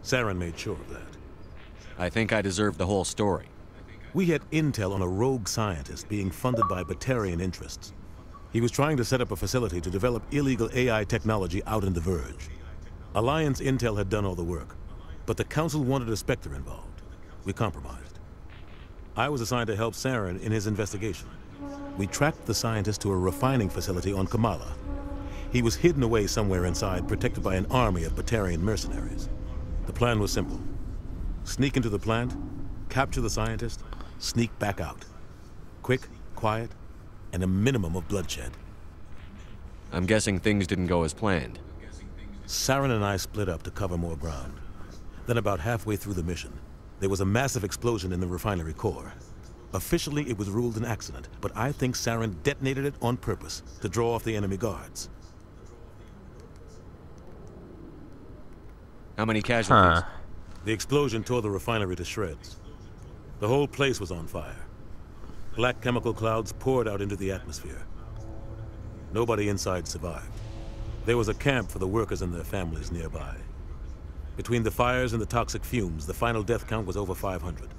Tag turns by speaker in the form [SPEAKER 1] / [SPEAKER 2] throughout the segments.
[SPEAKER 1] Saren made sure of that.
[SPEAKER 2] I think I deserve the whole story.
[SPEAKER 1] We had intel on a rogue scientist being funded by Batarian interests. He was trying to set up a facility to develop illegal AI technology out in the Verge. Alliance intel had done all the work, but the Council wanted a Spectre involved. We compromised. I was assigned to help Saren in his investigation. We tracked the scientist to a refining facility on Kamala. He was hidden away somewhere inside, protected by an army of Batarian mercenaries. The plan was simple. Sneak into the plant, capture the scientist, sneak back out. Quick, quiet, and a minimum of bloodshed.
[SPEAKER 2] I'm guessing things didn't go as planned.
[SPEAKER 1] Saren and I split up to cover more ground. Then about halfway through the mission, there was a massive explosion in the refinery core. Officially, it was ruled an accident, but I think Saren detonated it on purpose to draw off the enemy guards.
[SPEAKER 2] How many casualties?
[SPEAKER 1] The explosion tore the refinery to shreds. The whole place was on fire. Black chemical clouds poured out into the atmosphere. Nobody inside survived. There was a camp for the workers and their families nearby. Between the fires and the toxic fumes, the final death count was over 500.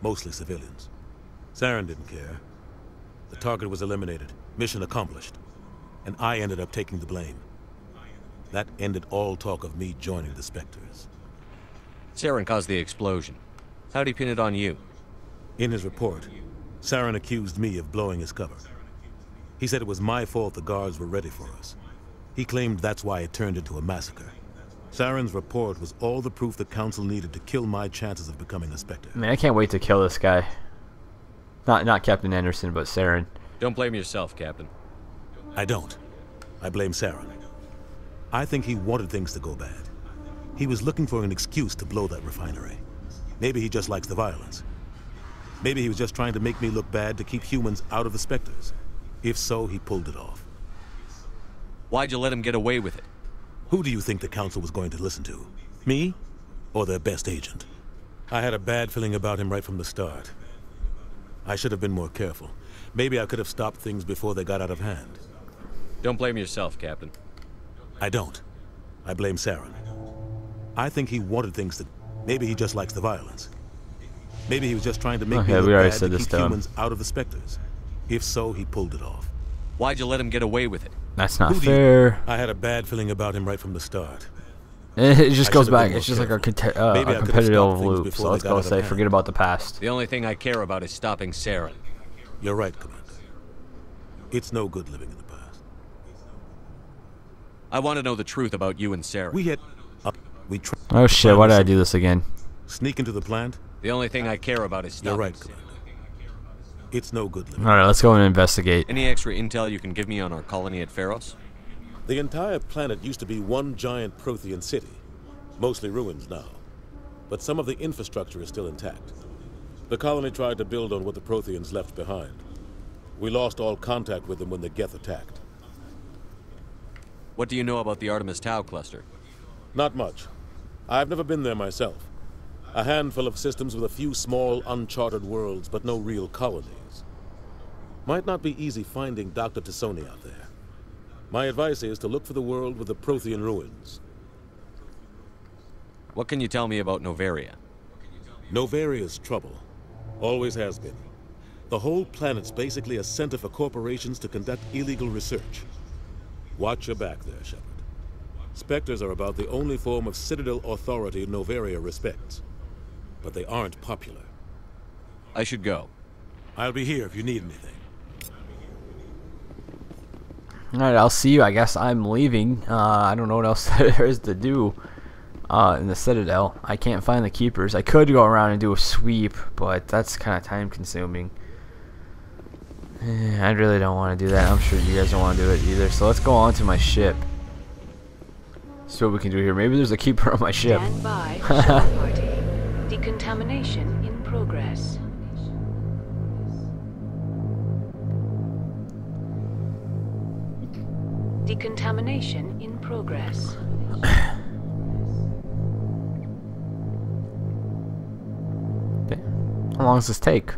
[SPEAKER 1] Mostly civilians. Saren didn't care. The target was eliminated, mission accomplished. And I ended up taking the blame. That ended all talk of me joining the Spectres.
[SPEAKER 2] Saren caused the explosion. How'd he pin it on you?
[SPEAKER 1] In his report, Saren accused me of blowing his cover. He said it was my fault the guards were ready for us. He claimed that's why it turned into a massacre. Saren's report was all the proof the Council needed to kill my chances of becoming a Spectre.
[SPEAKER 3] Man, I can't wait to kill this guy. Not Captain Anderson, but Saren.
[SPEAKER 2] Don't blame yourself, Captain.
[SPEAKER 1] I don't. I blame Saren. I think he wanted things to go bad. He was looking for an excuse to blow that refinery. Maybe he just likes the violence. Maybe he was just trying to make me look bad to keep humans out of the Spectres. If so, he pulled it off.
[SPEAKER 2] Why'd you let him get away with it?
[SPEAKER 1] Who do you think the Council was going to listen to? Me? Or their best agent? I had a bad feeling about him right from the start. I should have been more careful. Maybe I could have stopped things before they got out of hand.
[SPEAKER 2] Don't blame yourself, Captain.
[SPEAKER 1] I don't. I blame Saren. I think he wanted things to... Maybe he just likes the violence. Maybe he was just trying to make me look bad to keep humans out of the Spectres. If so, he pulled it off.
[SPEAKER 2] Why'd you let him get away with it?
[SPEAKER 3] That's not fair.
[SPEAKER 1] I had a bad feeling about him right from the start.
[SPEAKER 3] It just goes back. It's just like a competitive loop. So let's go say, forget about the past.
[SPEAKER 2] The only thing I care about is stopping Saren.
[SPEAKER 1] You're right, Commander. It's no good living in the past.
[SPEAKER 2] I want to know the truth about you and Saren.
[SPEAKER 3] Oh shit, why did I do this again?
[SPEAKER 1] Sneak into the plant?
[SPEAKER 2] The only thing I care about is stopping.
[SPEAKER 1] You're right, Commander. It's no good living.
[SPEAKER 3] Alright, let's go and investigate.
[SPEAKER 2] Any extra intel you can give me on our colony at Pharos?
[SPEAKER 1] The entire planet used to be one giant Prothean city. Mostly ruins now. But some of the infrastructure is still intact. The colony tried to build on what the Protheans left behind. We lost all contact with them when the Geth attacked.
[SPEAKER 2] What do you know about the Artemis Tau cluster?
[SPEAKER 1] Not much. I've never been there myself. A handful of systems with a few small, uncharted worlds, but no real colonies. Might not be easy finding Dr. T'Soni out there. My advice is to look for the world with the Prothean ruins.
[SPEAKER 2] What can you tell me about Novaria?
[SPEAKER 1] Novaria's trouble. Always has been. The whole planet's basically a center for corporations to conduct illegal research. Watch your back there, Shepard. Spectres are about the only form of Citadel authority Novaria respects. But they aren't popular.
[SPEAKER 2] I should go.
[SPEAKER 1] I'll be here if you need anything.
[SPEAKER 3] Alright, I'll see you. I guess I'm leaving. I don't know what else there is to do in the Citadel. I can't find the Keepers. I could go around and do a sweep, but that's kind of time consuming. I really don't want to do that. I'm sure you guys don't want to do it either. So let's go on to my ship. See what we can do here. Maybe there's a Keeper on my ship.
[SPEAKER 4] Stand by, party. Decontamination in progress. Decontamination in progress.
[SPEAKER 3] How long does this take?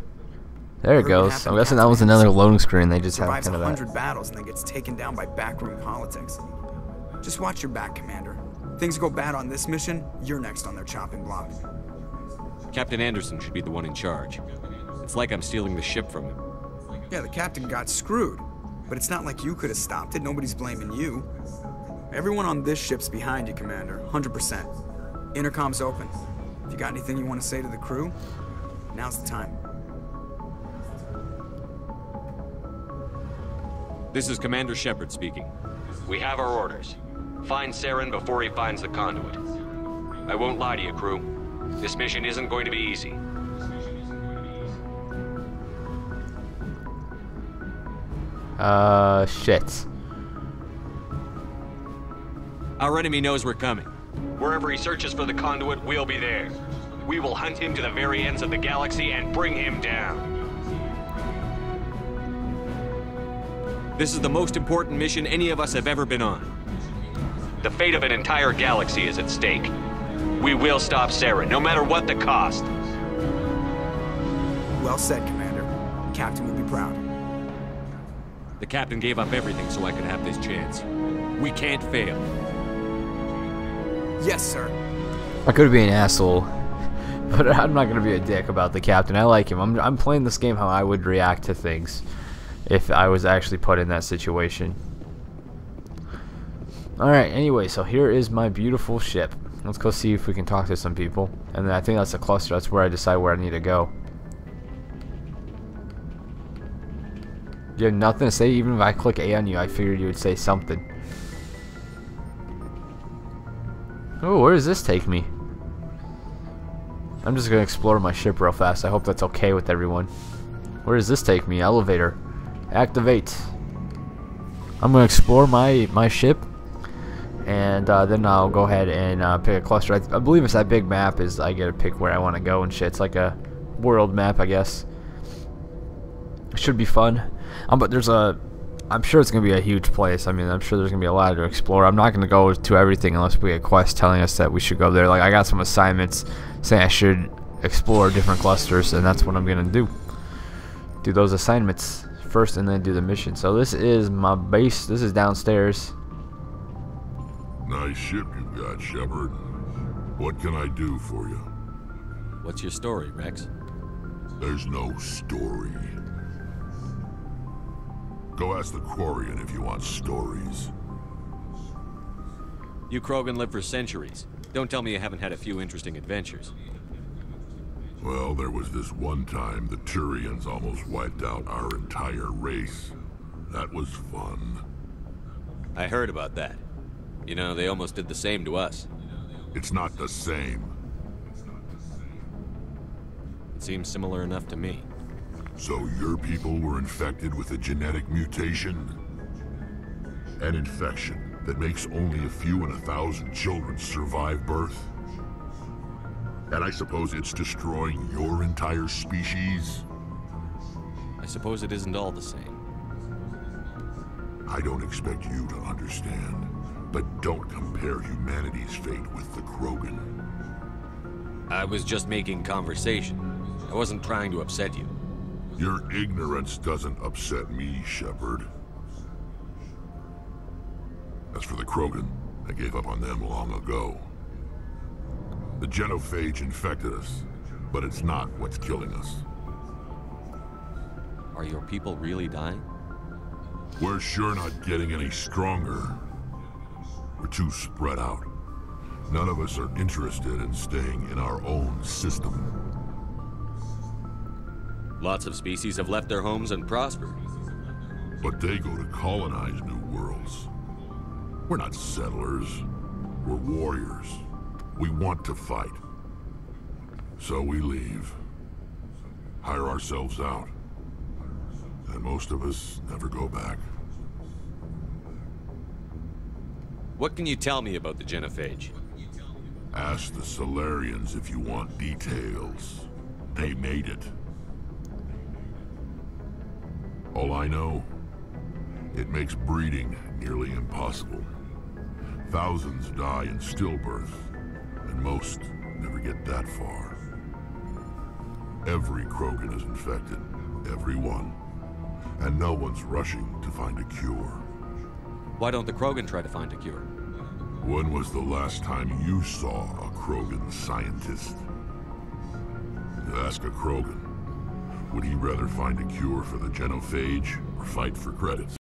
[SPEAKER 3] There it goes. I'm guessing that was another loading screen. They just have kind of
[SPEAKER 5] 100 battles and then gets taken down by backroom politics. Just watch your back, Commander. Things go bad on this mission, you're next on their chopping block.
[SPEAKER 2] Captain Anderson should be the one in charge. It's like I'm stealing the ship from him.
[SPEAKER 5] Yeah, the captain got screwed. But it's not like you could have stopped it. Nobody's blaming you. Everyone on this ship's behind you, Commander. 100%. Intercom's open. If you got anything you want to say to the crew, now's the time.
[SPEAKER 2] This is Commander Shepard speaking.
[SPEAKER 6] We have our orders. Find Saren before he finds the conduit. I won't lie to you, crew. This mission isn't going to be easy.
[SPEAKER 3] Shit.
[SPEAKER 2] Our enemy knows we're coming.
[SPEAKER 6] Wherever he searches for the conduit, we'll be there. We will hunt him to the very ends of the galaxy and bring him down.
[SPEAKER 2] This is the most important mission any of us have ever been on.
[SPEAKER 6] The fate of an entire galaxy is at stake. We will stop Saren, no matter what the cost.
[SPEAKER 5] Well said, Commander. Captain will be proud.
[SPEAKER 2] The captain gave up everything so I could have this chance. We can't fail.
[SPEAKER 5] Yes, sir.
[SPEAKER 3] I could be an asshole, but I'm not gonna be a dick about the captain. I like him. I'm playing this game how I would react to things if I was actually put in that situation. Alright, anyway, so here is my beautiful ship. Let's go see if we can talk to some people. And then I think that's a cluster. That's where I decide where I need to go. You have nothing to say? Even if I click A on you, I figured you would say something. Oh, where does this take me? I'm just going to explore my ship real fast. I hope that's okay with everyone. Where does this take me? Elevator. Activate. I'm going to explore my ship. And then I'll go ahead and pick a cluster. I believe it's that big map is I get to pick where I want to go and shit. It's like a world map, I guess. It should be fun. But I'm sure it's going to be a huge place. I mean, I'm sure there's going to be a lot to explore. I'm not going to go to everything unless we get quests telling us that we should go there. Like, I got some assignments saying I should explore different clusters, and that's what I'm going to do. Do those assignments first and then do the mission. So this is my base. This is downstairs.
[SPEAKER 7] Nice ship you've got, Shepard. What can I do for you?
[SPEAKER 2] What's your story, Wrex?
[SPEAKER 7] There's no story. Go ask the Quarian if you want stories.
[SPEAKER 2] You Krogan live for centuries. Don't tell me you haven't had a few interesting adventures.
[SPEAKER 7] Well, there was this one time the Turians almost wiped out our entire race. That was fun.
[SPEAKER 2] I heard about that. You know, they almost did the same to us.
[SPEAKER 7] It's not the same.
[SPEAKER 2] It seems similar enough to me.
[SPEAKER 7] So your people were infected with a genetic mutation? An infection that makes only a few in 1,000 children survive birth? And I suppose it's destroying your entire species?
[SPEAKER 2] I suppose it isn't all the same.
[SPEAKER 7] I don't expect you to understand, but don't compare humanity's fate with the Krogan.
[SPEAKER 2] I was just making conversation. I wasn't trying to upset you.
[SPEAKER 7] Your ignorance doesn't upset me, Shepard. As for the Krogan, I gave up on them long ago. The genophage infected us, but it's not what's killing us.
[SPEAKER 2] Are your people really dying?
[SPEAKER 7] We're sure not getting any stronger. We're too spread out. None of us are interested in staying in our own system.
[SPEAKER 2] Lots of species have left their homes and prospered.
[SPEAKER 7] But they go to colonize new worlds. We're not settlers. We're warriors. We want to fight. So we leave. Hire ourselves out. And most of us never go back.
[SPEAKER 2] What can you tell me about the genophage?
[SPEAKER 7] Ask the Solarians if you want details. They made it. All I know, it makes breeding nearly impossible. Thousands die in stillbirth, and most never get that far. Every Krogan is infected, every one. And no one's rushing to find a cure.
[SPEAKER 2] Why don't the Krogan try to find a cure?
[SPEAKER 7] When was the last time you saw a Krogan scientist? Ask a Krogan. Would he rather find a cure for the genophage or fight for credits?